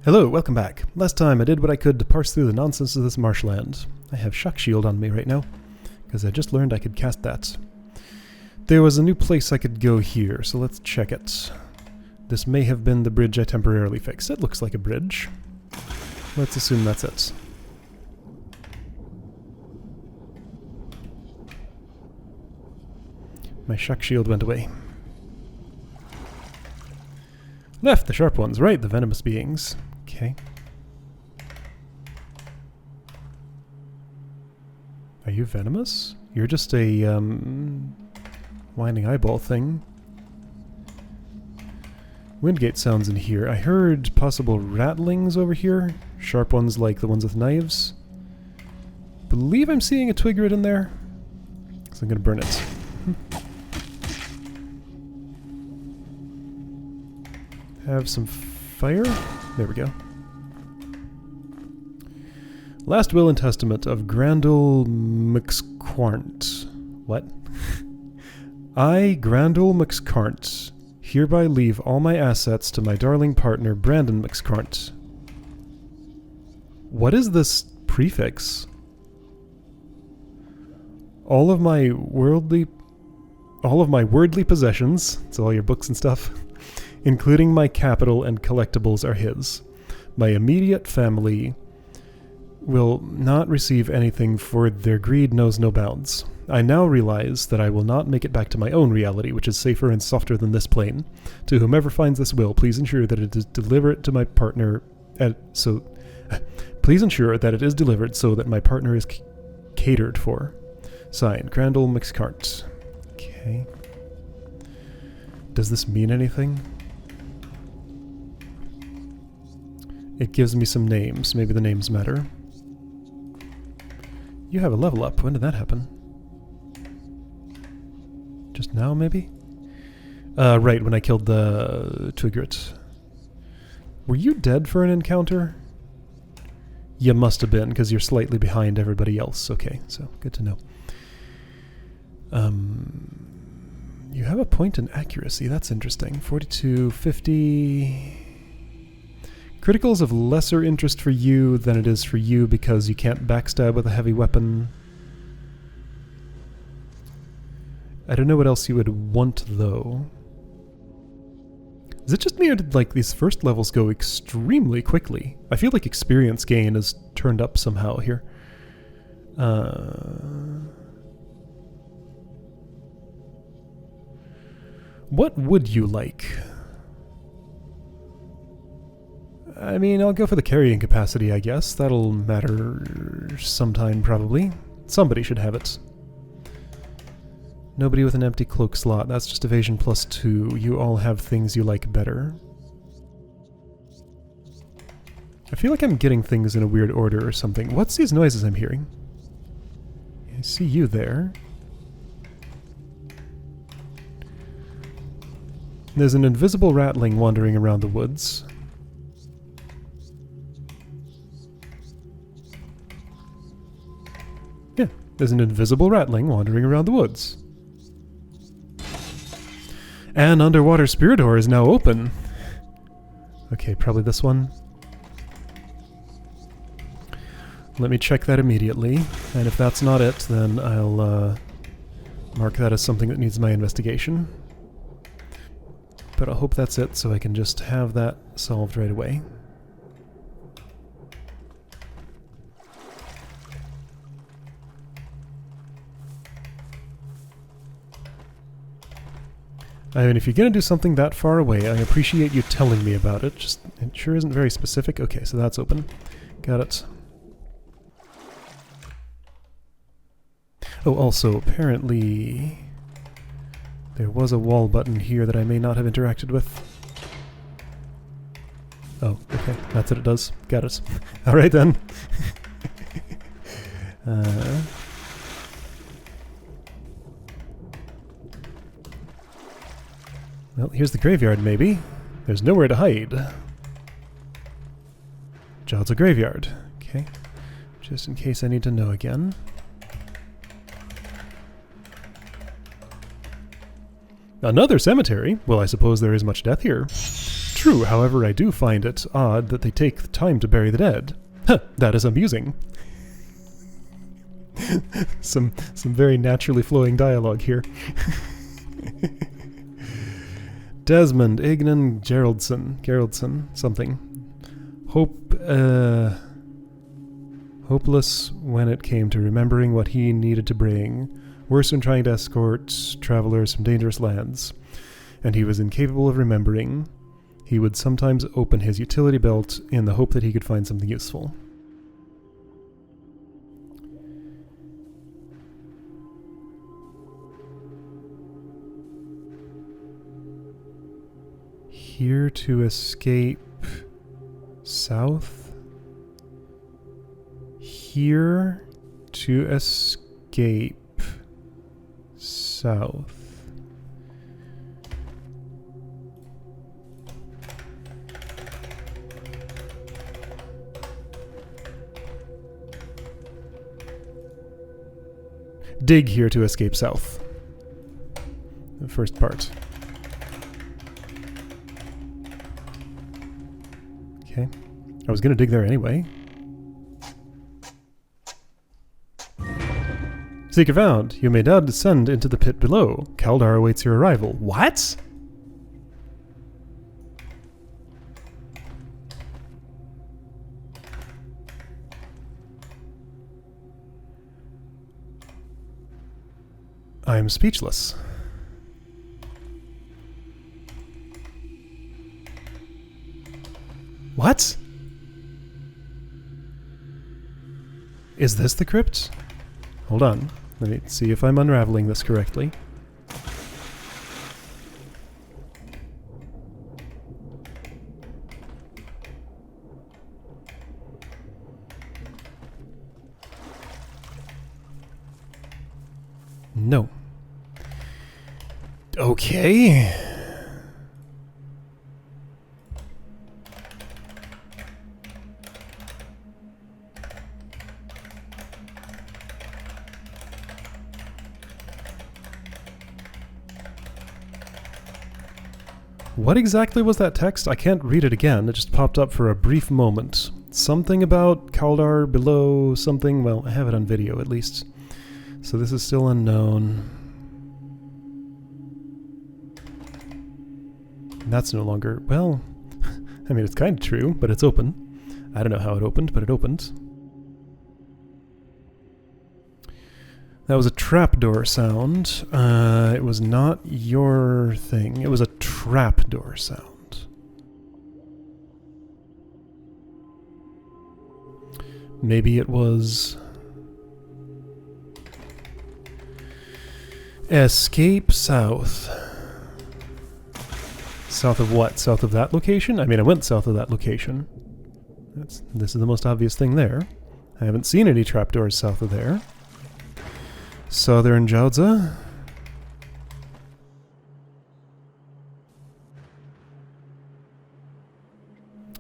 Hello, welcome back. Last time I did what I could to parse through the nonsense of this marshland. I have Shock Shield on me right now, because I just learned I could cast that. There was a new place I could go here, so let's check it. This may have been the bridge I temporarily fixed. It looks like a bridge. Let's assume that's it. My Shock Shield went away. Left, the sharp ones. Right, the venomous beings. Okay. Are you venomous? You're just a, whining eyeball thing. Windgate sounds in here. I heard possible rattlings over here. Sharp ones like the ones with knives. Believe I'm seeing a twigret in there. So I'm gonna burn it. Have some fire. There we go. Last will and testament of Grandel McSquarnt. What? I, Grandel McSquarnt, hereby leave all my assets to my darling partner, Brandon McSquarnt. What is this prefix? All of my worldly possessions, it's all your books and stuff, including my capital and collectibles, are his. My immediate family will not receive anything, for their greed knows no bounds. I now realize that I will not make it back to my own reality, which is safer and softer than this plane. To whomever finds this will, please ensure that it is delivered to my partner. Please ensure that it is delivered so that my partner is catered for. Signed, Grandel McSquarnt. Okay. Does this mean anything? It gives me some names. Maybe the names matter. You have a level up. When did that happen? Just now, maybe? Right, when I killed the twigret. Were you dead for an encounter? You must have been, because you're slightly behind everybody else. Okay, so good to know. You have a point in accuracy. That's interesting. 42, 50... Critical is of lesser interest for you than it is for you because you can't backstab with a heavy weapon. I don't know what else you would want, though. Is it just me, or did, like, these first levels go extremely quickly? I feel like experience gain is turned up somehow here. What would you like? I mean, I'll go for the carrying capacity, I guess. That'll matter sometime, probably. Somebody should have it. Nobody with an empty cloak slot. That's just evasion +2. You all have things you like better. I feel like I'm getting things in a weird order or something. What's these noises I'm hearing? I see you there. There's an invisible rattling wandering around the woods. Yeah, there's an invisible rattling wandering around the woods. An underwater spirit door is now open. Okay, probably this one. Let me check that immediately, and if that's not it, then I'll mark that as something that needs my investigation. But I hope that's it, so I can just have that solved right away. I mean, if you're going to do something that far away, I appreciate you telling me about it. Just, it sure isn't very specific. Okay, so that's open. Got it. Oh, also, apparently there was a wall button here that I may not have interacted with. Oh, okay. That's what it does. Got it. Alright then. Well, here's the graveyard, maybe. There's nowhere to hide. Jod's a graveyard. Okay. Just in case I need to know again. Another cemetery? Well, I suppose there is much death here. True, however, I do find it odd that they take the time to bury the dead. Huh, that is amusing. some very naturally flowing dialogue here. Desmond, Ignan, Geraldson, something. Hopeless when it came to remembering what he needed to bring. Worse when trying to escort travelers from dangerous lands. And he was incapable of remembering. He would sometimes open his utility belt in the hope that he could find something useful. Here to escape south. Here to escape south. Dig here to escape south. The first part. Okay. I was gonna dig there anyway. Seeker found. You may now descend into the pit below. Kaldar awaits your arrival. What? I am speechless. What? Is this the crypt? Hold on. Let me see if I'm unraveling this correctly. No. Okay. What exactly was that text? I can't read it again. It just popped up for a brief moment. Something about Kaldar below something. Well, I have it on video at least. So this is still unknown. That's no longer... Well, I mean, it's kind of true, but it's open. I don't know how it opened, but it opened. That was a trapdoor sound. It was not your thing. It was a trapdoor sound. Maybe it was... Escape south. South of what? South of that location? I mean, I went south of that location. This is the most obvious thing there. I haven't seen any trapdoors south of there. Southern Jaudza.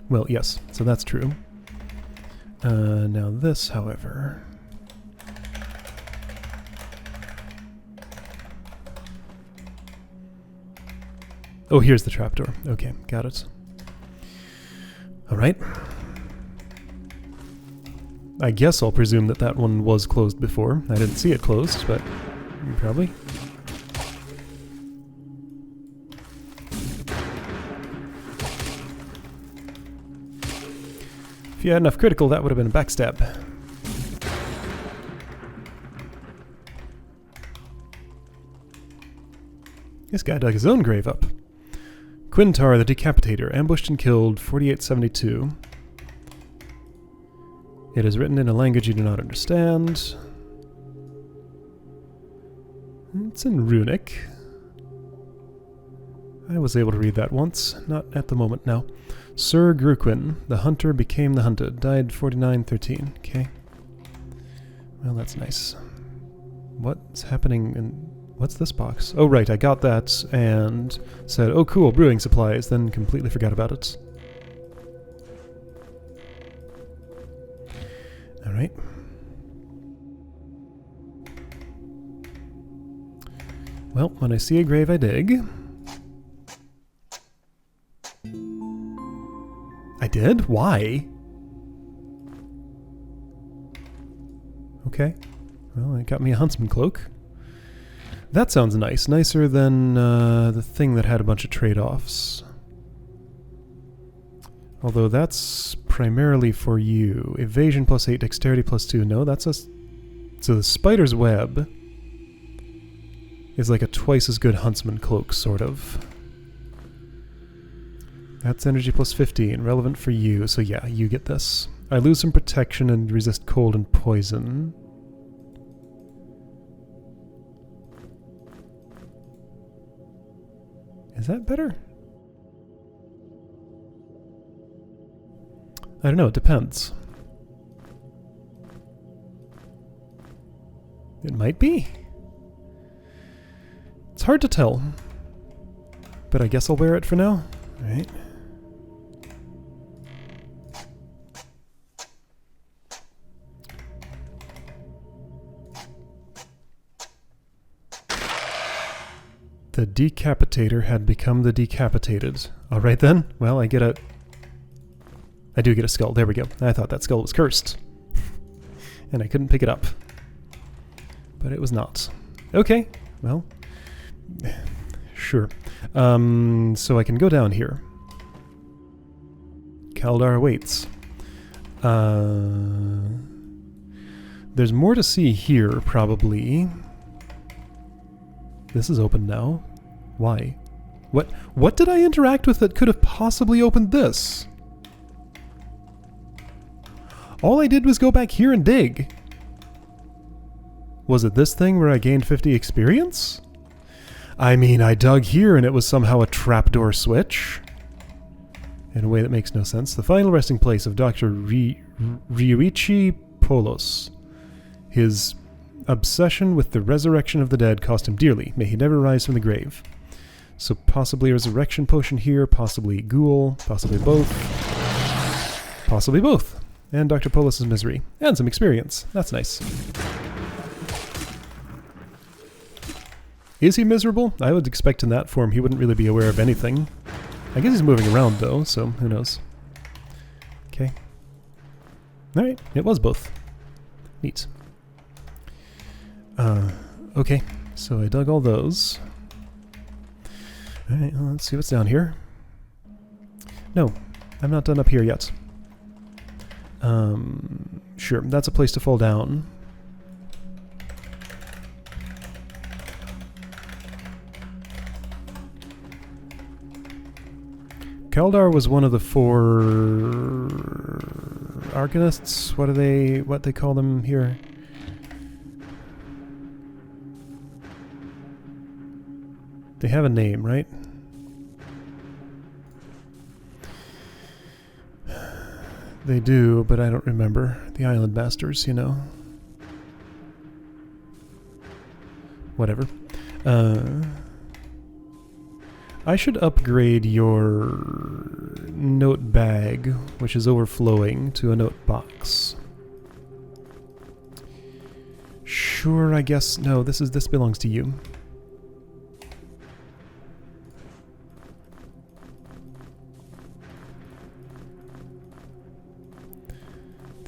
Well, yes, so that's true. Now this, however... Oh, here's the trapdoor. Okay, got it. Alright. I guess I'll presume that that one was closed before. I didn't see it closed, but probably. If you had enough critical, that would have been a backstab. This guy dug his own grave up. Quintar the Decapitator, ambushed and killed 4872. It is written in a language you do not understand. It's in Runic. I was able to read that once, not at the moment now. Sir Gruquin, the hunter became the hunted, died 4913. Okay. Well, that's nice. What's happening in... What's this box? Oh, right, I got that and said, oh, cool, brewing supplies, then completely forgot about it. All right. Well, when I see a grave, I dig. did? Why? Okay. Well, it got me a huntsman cloak. That sounds nice. Nicer than the thing that had a bunch of trade-offs. Although that's primarily for you. Evasion +8, dexterity +2. No, that's a... So the spider's web is like a twice as good huntsman cloak, sort of. That's energy +15, relevant for you. So yeah, you get this. I lose some protection and resist cold and poison. Is that better? I don't know, it depends. It might be. It's hard to tell. But I guess I'll wear it for now. Alright. The decapitator had become the decapitated. Alright then. Well, I do get a skull. There we go. I thought that skull was cursed. And I couldn't pick it up. But it was not. Okay. Well. Sure. So I can go down here. Kaldar awaits. There's more to see here, probably. This is open now. Why? What did I interact with that could have possibly opened this? All I did was go back here and dig. Was it this thing where I gained 50 experience? I mean, I dug here and it was somehow a trapdoor switch. In a way that makes no sense. The final resting place of Dr. Ryuichi Polos. His obsession with the resurrection of the dead cost him dearly. May he never rise from the grave. So possibly a resurrection potion here, possibly ghoul, possibly both. Possibly both. And Dr. Polos' misery. And some experience. That's nice. Is he miserable? I would expect in that form he wouldn't really be aware of anything. I guess he's moving around though, so who knows. Okay. Alright, it was both. Neat. Okay, so I dug all those. Alright, well, let's see what's down here. No, I'm not done up here yet. Sure, that's a place to fall down. Kaldar was one of the 4 Arcanists. What they call them here? They have a name, right? They do, but I don't remember. The Island Masters, you know. Whatever. I should upgrade your note bag, which is overflowing, to a note box. Sure, I guess. No, this belongs to you.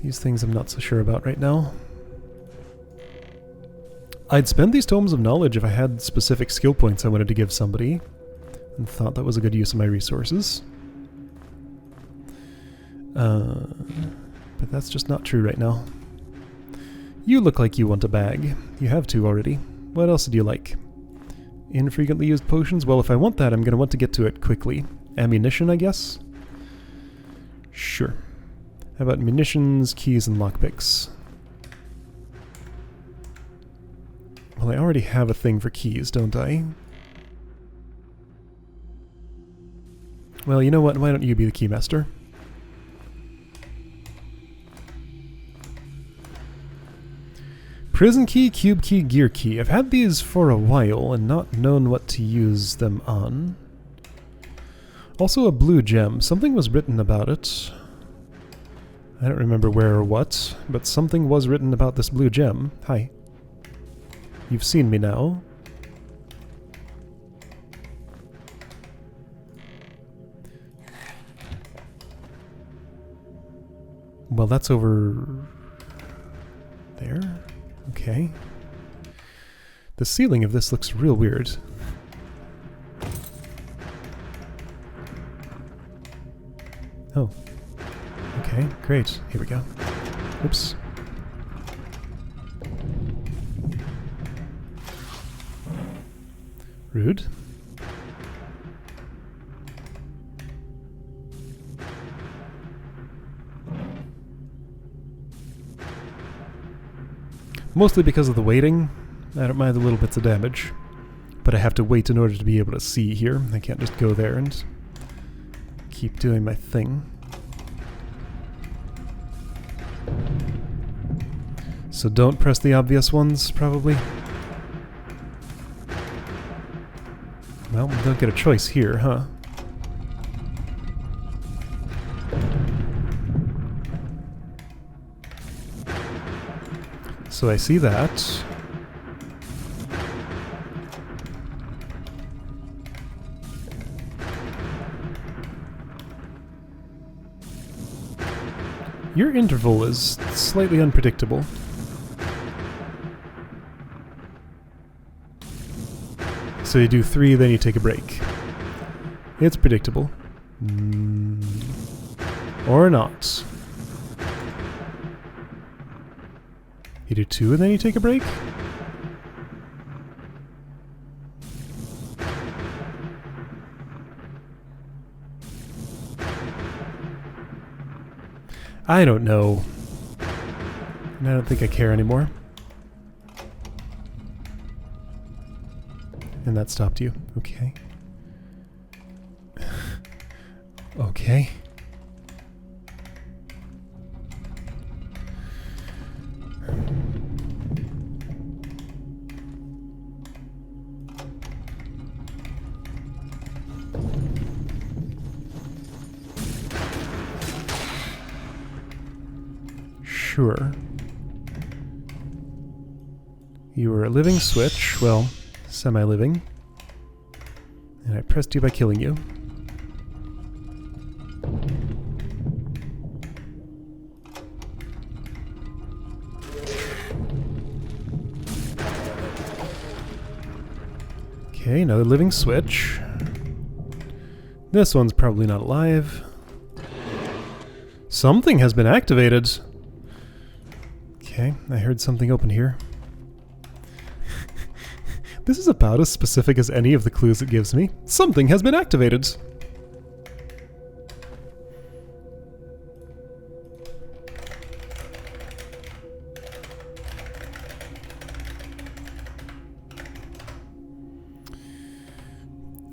These things I'm not so sure about right now. I'd spend these tomes of knowledge if I had specific skill points I wanted to give somebody, and thought that was a good use of my resources. But that's just not true right now. You look like you want a bag. You have 2 already. What else do you like? Infrequently used potions? Well, if I want that, I'm going to want to get to it quickly. Ammunition, I guess? Sure. How about munitions, keys, and lockpicks? Well, I already have a thing for keys, don't I? Well, you know what? Why don't you be the keymaster? Prison key, cube key, gear key. I've had these for a while and not known what to use them on. Also a blue gem. Something was written about it. I don't remember where or what, but something was written about this blue gem. Hi. You've seen me now. Well, that's over there. Okay. The ceiling of this looks real weird. Oh. Okay, great. Here we go. Oops. Rude. Mostly because of the waiting. I don't mind the little bits of damage. But I have to wait in order to be able to see here. I can't just go there and keep doing my thing. So don't press the obvious ones, probably. Well, we don't get a choice here, huh? So I see that. Your interval is slightly unpredictable. So you do 3, then you take a break. It's predictable. Or not. You do 2 and then you take a break? I don't know. And I don't think I care anymore. And that stopped you. Okay. Okay. Sure. You were a living switch, well, semi-living. And I pressed you by killing you. Okay, another living switch. This one's probably not alive. Something has been activated. Okay, I heard something open here. This is about as specific as any of the clues it gives me. Something has been activated.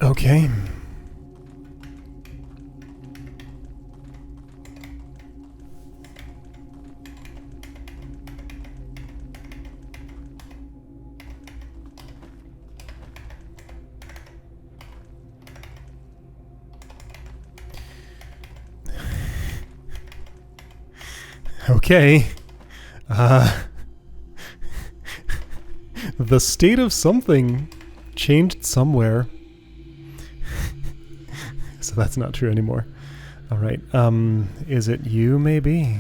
Okay. Okay. The state of something changed somewhere. So that's not true anymore. Alright, is it you, maybe?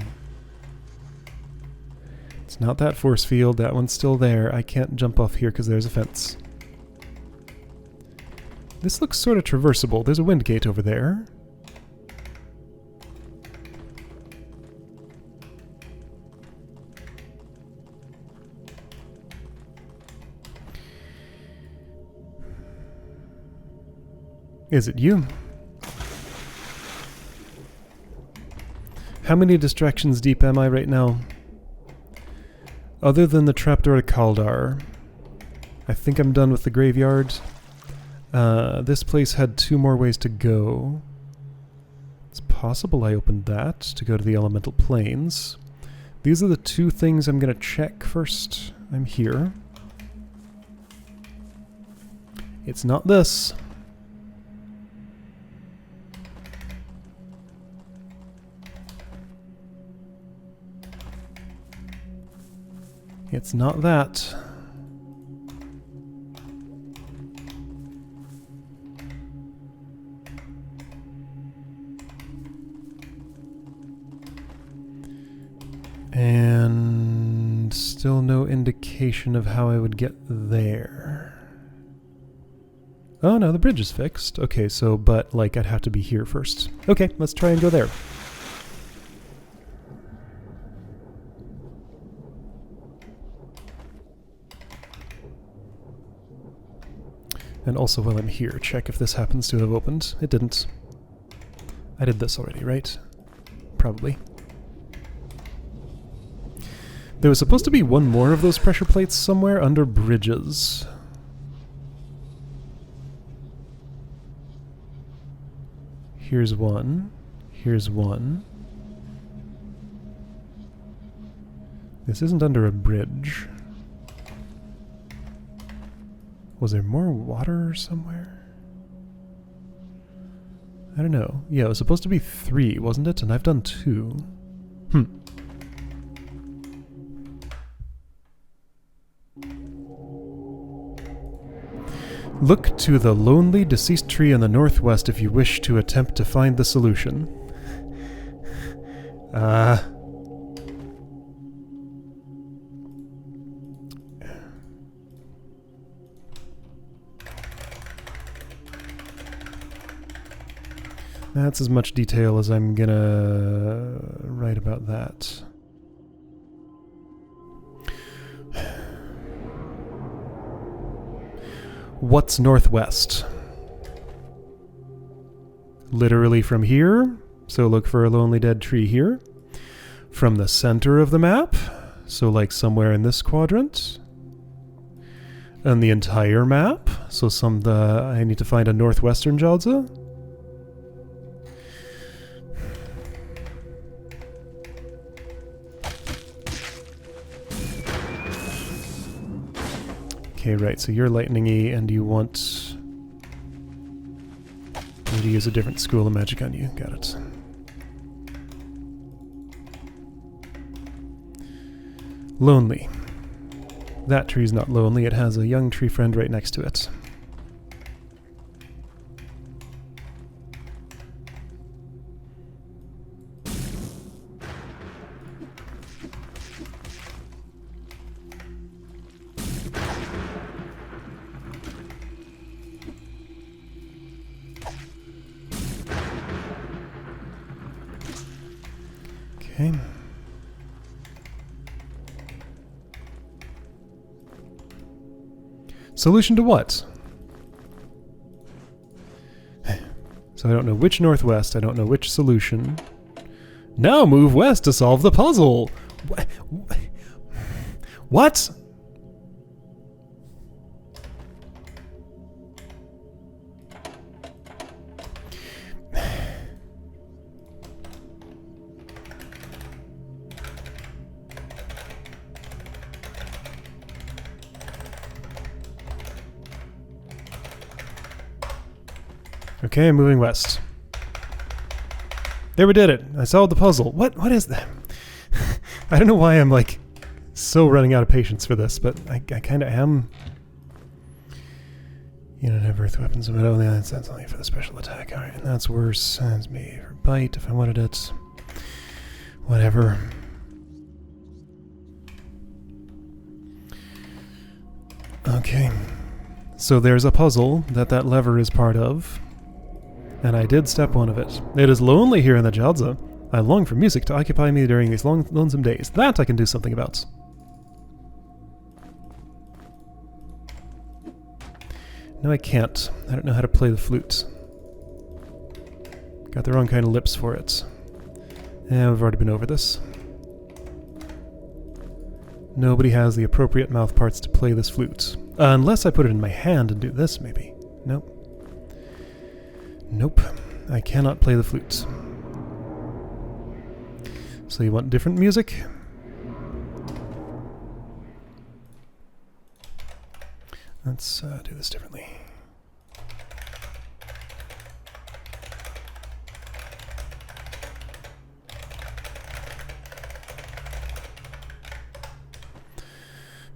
It's not that force field, that one's still there. I can't jump off here because there's a fence. This looks sort of traversable. There's a wind gate over there. Is it you? How many distractions deep am I right now? Other than the trapdoor to Kaldar, I think I'm done with the graveyard. This place had 2 more ways to go. It's possible I opened that to go to the elemental planes. These are the 2 things I'm going to check first. I'm here. It's not this. It's not that. And still no indication of how I would get there. Oh no, the bridge is fixed. Okay, so, but like I'd have to be here first. Okay, let's try and go there. And also while I'm here, check if this happens to have opened. It didn't. I did this already, right? Probably. There was supposed to be one more of those pressure plates somewhere under bridges. Here's one. Here's one. This isn't under a bridge. Was there more water somewhere? I don't know. Yeah, it was supposed to be 3, wasn't it? And I've done 2. Look to the lonely deceased tree in the northwest if you wish to attempt to find the solution. That's as much detail as I'm gonna write about that. What's northwest? Literally from here, so look for a lonely dead tree here. From the center of the map, so like somewhere in this quadrant. And the entire map, so I need to find a northwestern Jadza. Okay, right, so you're lightning-y and you want me to use a different school of magic on you. Got it. Lonely. That tree's not lonely, it has a young tree friend right next to it. Okay. Solution to what? So I don't know which northwest, I don't know which solution. Now move west to solve the puzzle! What? Okay, I'm moving west. There, we did it. I solved the puzzle. What is that? I don't know why I'm like so running out of patience for this, but I kind of am. You don't have earth weapons, but only that's only for the special attack. Alright, and that's worse. That's me for bite if I wanted it. Whatever. Okay. So there's a puzzle that lever is part of. And I did step 1 of it. It is lonely here in the Jadza. I long for music to occupy me during these lonesome days. That I can do something about. No, I can't. I don't know how to play the flute. Got the wrong kind of lips for it. Yeah, we've already been over this. Nobody has the appropriate mouth parts to play this flute. Unless I put it in my hand and do this, maybe. Nope. Nope, I cannot play the flute. So you want different music? Let's do this differently.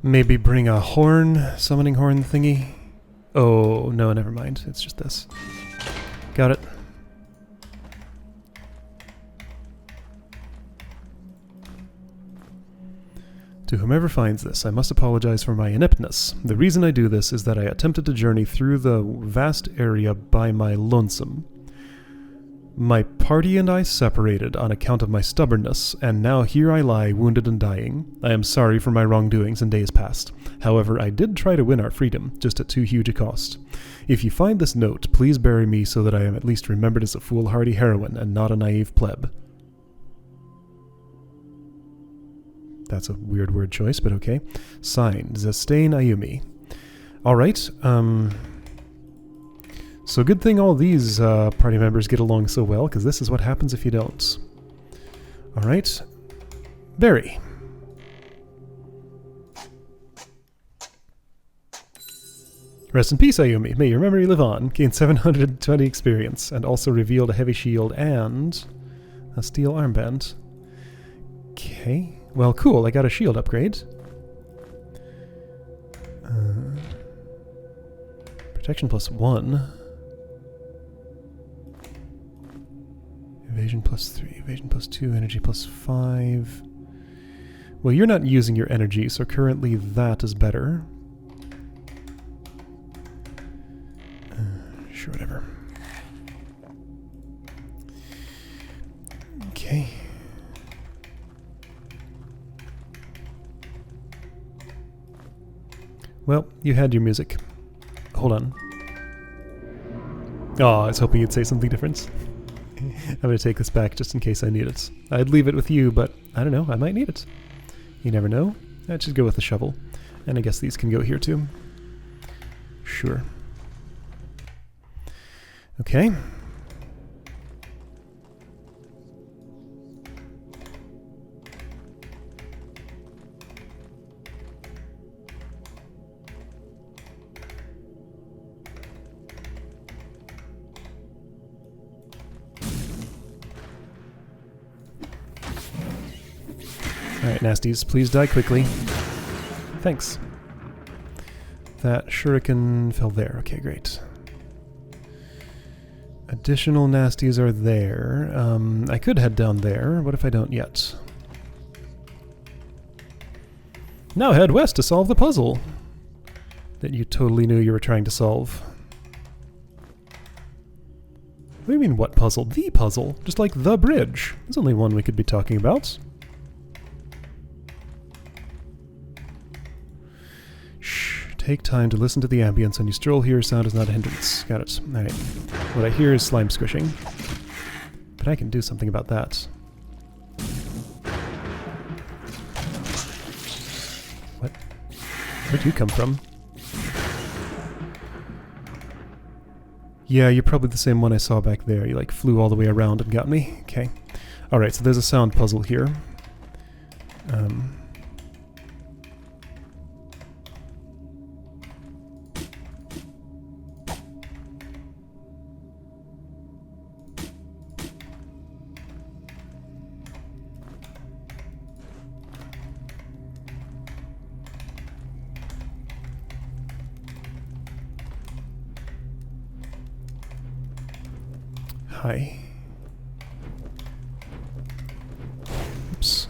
Maybe bring a horn, summoning horn thingy. Oh, no, never mind. It's just this. Got it. To whomever finds this, I must apologize for my ineptness. The reason I do this is that I attempted to journey through the vast area by my lonesome. My party and I separated on account of my stubbornness, and now here I lie, wounded and dying. I am sorry for my wrongdoings in days past. However, I did try to win our freedom, just at too huge a cost. If you find this note, please bury me so that I am at least remembered as a foolhardy heroine and not a naive pleb. That's a weird word choice, but okay. Signed, Zastain Ayumi. Alright, so good thing all these party members get along so well, because this is what happens if you don't. Alright. Barry. Rest in peace, Ayumi. May your memory live on. Gain 720 experience, and also revealed a heavy shield and a steel armband. Okay. Well, cool. I got a shield upgrade. Protection +1. Evasion +3, evasion +2, energy +5. Well, you're not using your energy, so currently that is better. Sure, whatever. Okay. Well, you had your music. Hold on. Oh, I was hoping you'd say something different. I'm going to take this back just in case I need it. I'd leave it with you, but I don't know, I might need it. You never know. I'd just go with the shovel. And I guess these can go here too. Sure. Okay. Alright, nasties, please die quickly. Thanks. That shuriken fell there. Okay, great. Additional nasties are there. I could head down there. What if I don't yet? Now head west to solve the puzzle that you totally knew you were trying to solve. What do you mean, what puzzle? The puzzle. Just like the bridge. There's only one we could be talking about. Take time to listen to the ambience. When you stroll here, sound is not a hindrance. Got it. Alright. What I hear is slime squishing. But I can do something about that. What? Where'd you come from? Yeah, you're probably the same one I saw back there. You like flew all the way around and got me? Okay. Alright, so there's a sound puzzle here. Hi. Oops.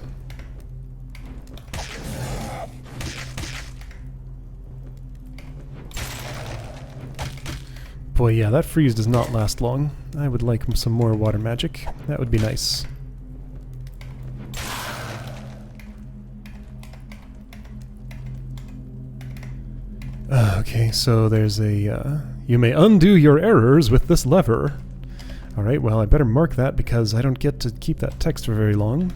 Boy, yeah, that freeze does not last long. I would like some more water magic. That would be nice. Okay, so there's a, you may undo your errors with this lever. Alright, well, I better mark that because I don't get to keep that text for very long.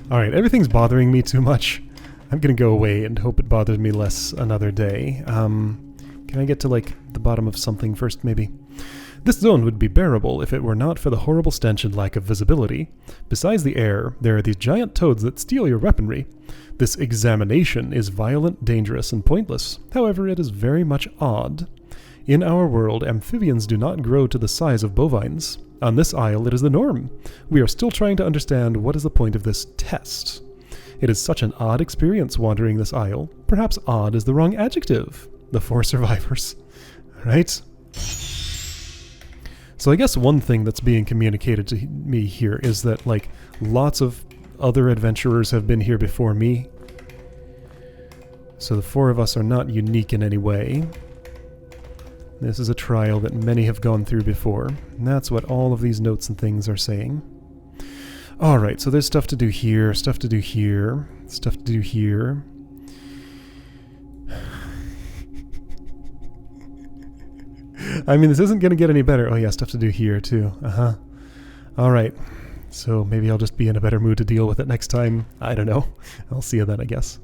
Alright, everything's bothering me too much. I'm gonna go away and hope it bothers me less another day. Can I get to, like, the bottom of something first, maybe? This zone would be bearable if it were not for the horrible stench and lack of visibility. Besides the air, there are these giant toads that steal your weaponry. This examination is violent, dangerous, and pointless. However, it is very much odd. In our world, amphibians do not grow to the size of bovines. On this isle, it is the norm. We are still trying to understand what is the point of this test. It is such an odd experience wandering this isle. Perhaps odd is the wrong adjective. The 4 survivors. Right? So I guess one thing that's being communicated to me here is that, like, lots of other adventurers have been here before me. So the four of us are not unique in any way. This is a trial that many have gone through before. And that's what all of these notes and things are saying. Alright, so there's stuff to do here, stuff to do here, stuff to do here. I mean, this isn't going to get any better. Oh yeah, stuff to do here too. Alright. So maybe I'll just be in a better mood to deal with it next time. I don't know. I'll see you then, I guess.